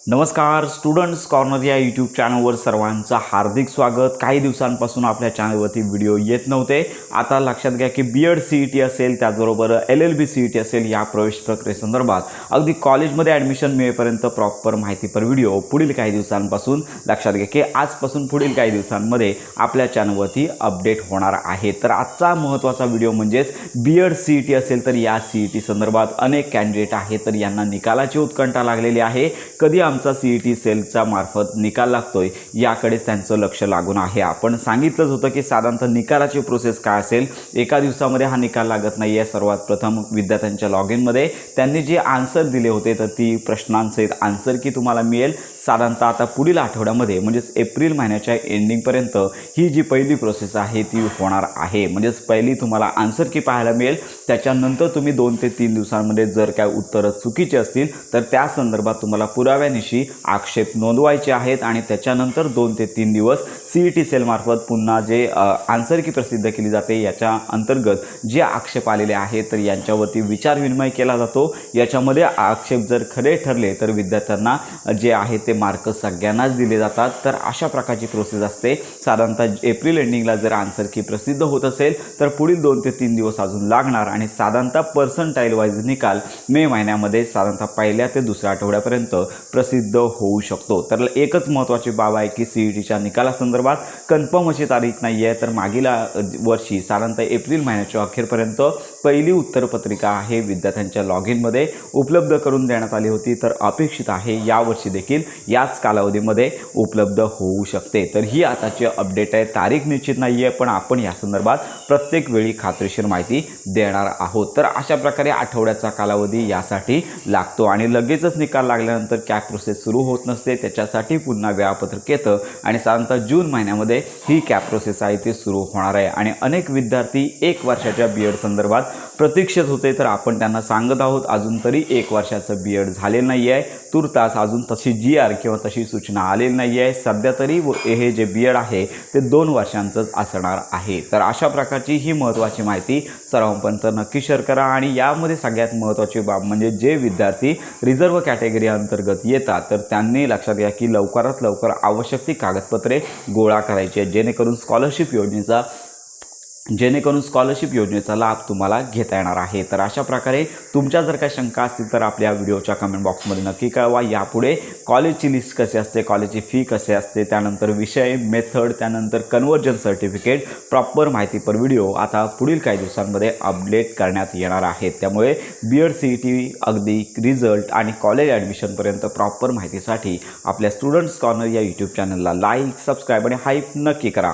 नमस्कार students corner या YouTube चॅनलवर सर्वांचं हार्दिक स्वागत। काही दिवसांपासून आपल्या चॅनलवरती व्हिडिओ येत नव्हते। आता लक्षात घ्या की बीएड सीईटी असेल, त्याचबरोबर एलएलबी सीईटी असेल, या प्रवेश प्रक्रियेसंदर्भात अगदी कॉलेजमध्ये ॲडमिशन मिळेपर्यंत प्रॉपर माहितीपर व्हिडिओ पुढील काही दिवसांपासून लक्षात घ्या की आजपासून पुढील काही दिवसांमध्ये आपल्या चॅनलवरती अपडेट होणार आहे। तर आजचा महत्त्वाचा व्हिडिओ म्हणजेच बीएड सीईटी असेल तर या सीईटी संदर्भात अनेक कॅन्डिडेट आहेत, तर यांना निकालाची उत्कंठा लागलेली आहे। कधी आमचा सीईटी सेलचा मार्फत निकाल लागतोय याकडेच त्यांचं लक्ष लागून आहे। आपण सांगितलंच होतं की साधारणतः निकालाची प्रोसेस काय असेल, एका दिवसामध्ये हा निकाल लागत नाही आहे। सर्वात प्रथम विद्यार्थ्यांच्या लॉग इनमध्ये त्यांनी जे आन्सर दिले होते तर ती प्रश्नांसहित आन्सर की तुम्हाला मिळेल साधारणतः आता पुढील आठवड्यामध्ये, म्हणजेच एप्रिल महिन्याच्या एंडिंगपर्यंत ही जी पहिली प्रोसेस आहे ती होणार आहे। म्हणजेच पहिली तुम्हाला आन्सर की पाहायला मिळेल, त्याच्यानंतर तुम्ही 2 ते 3 दिवसांमध्ये जर काय उत्तरं चुकीची असतील तर त्या संदर्भात तुम्हाला पुराव्यानिशी आक्षेप नोंदवायचे आहेत आणि त्याच्यानंतर 2 ते 3 दिवस सीईटी सेलमार्फत पुन्हा जे आन्सर की प्रसिद्ध केली जाते याच्या अंतर्गत जे आक्षेप आलेले आहेत तर यांच्यावरती विचारविनिमय केला जातो। याच्यामध्ये आक्षेप जर खरे ठरले तर विद्यार्थ्यांना जे आहे ते मार्क सगळ्यांनाच दिले जातात। तर अशा प्रकारची प्रोसेस असते। साधारणतः एप्रिल एंडिंगला जर आन्सर की प्रसिद्ध होत असेल तर पुढील 2 ते 3 दिवस अजून लागणार आणि साधारणतः पर्सेंटाईल वाईज निकाल मे महिन्यामध्ये साधारणतः पहिल्या ते दुसऱ्या आठवड्यापर्यंत प्रसिद्ध होऊ शकतो। तर एकच महत्त्वाची बाब आहे की सीईटीच्या निकालासंदर्भात कन्फर्म अशी तारीख नाही आहे। तर मागील वर्षी साधारणतः एप्रिल महिन्याच्या अखेरपर्यंत पहिली उत्तरपत्रिका आहे विद्यार्थ्यांच्या लॉग इनमध्ये उपलब्ध करून देण्यात आली होती, तर अपेक्षित आहे यावर्षी देखील याच कालावधीमध्ये उपलब्ध होऊ शकते। तर ही आताची अपडेट आहे, तारीख निश्चित नाही आहे, पण आपण या संदर्भात प्रत्येक वेळी खात्रीशीर माहिती देणार आहोत। तर अशा प्रकारे आठवड्याचा कालावधी यासाठी लागतो आणि लगेचच निकाल लागल्यानंतर कॅप प्रोसेस सुरू होत नसते, त्याच्यासाठी पुन्हा वेळापत्रक येतं आणि साधारणतः जून महिन्यामध्ये ही कॅप प्रोसेस आहे ती सुरू होणार आहे। आणि अनेक विद्यार्थी 1 वर्षाच्या बीएड संदर्भात प्रतीक्षित होते, तर आपण त्यांना सांगत आहोत अजून तरी 1 वर्षाचं बीएड झालेलं नाही आहे। तुर्तास अजून तशी GR किंवा तशी सूचना आलेली नाही आहे। सध्या तरी हे जे बीएड आहे ते 2 वर्षांचंच असणार आहे। तर अशा प्रकारची ही महत्त्वाची माहिती सर्वांपर्यंत नक्की शेअर करा। आणि यामध्ये सगळ्यात महत्त्वाची बाब म्हणजे जे विद्यार्थी रिझर्व्ह कॅटेगरी अंतर्गत येतात तर त्यांनी लक्षात घ्या की लवकरात लवकर आवश्यक ती कागदपत्रे गोळा करायची आहे, जेणेकरून स्कॉलरशिप योजनेचा लाभ तुम्हाला घेता येणार आहे। तर अशा प्रकारे तुमच्या जर काही शंका असतील तर आपल्या व्हिडिओच्या कमेंट बॉक्समध्ये नक्की कळवा। यापुढे कॉलेजची लिस्ट कशी असते, कॉलेजची फी कशी असते, त्यानंतर विषय, मेथड, त्यानंतर कन्वर्जन सर्टिफिकेट, प्रॉपर माहितीपर व्हिडिओ आता पुढील काही दिवसांमध्ये अपडेट करण्यात येणार आहेत। त्यामुळे बीएड सीईटी अगदी रिझल्ट आणि कॉलेज ॲडमिशनपर्यंत प्रॉपर माहितीसाठी आपल्या स्टुडंट्स कॉर्नर या यूट्यूब चॅनलला लाईक, सबस्क्राईब आणि हाईप नक्की करा।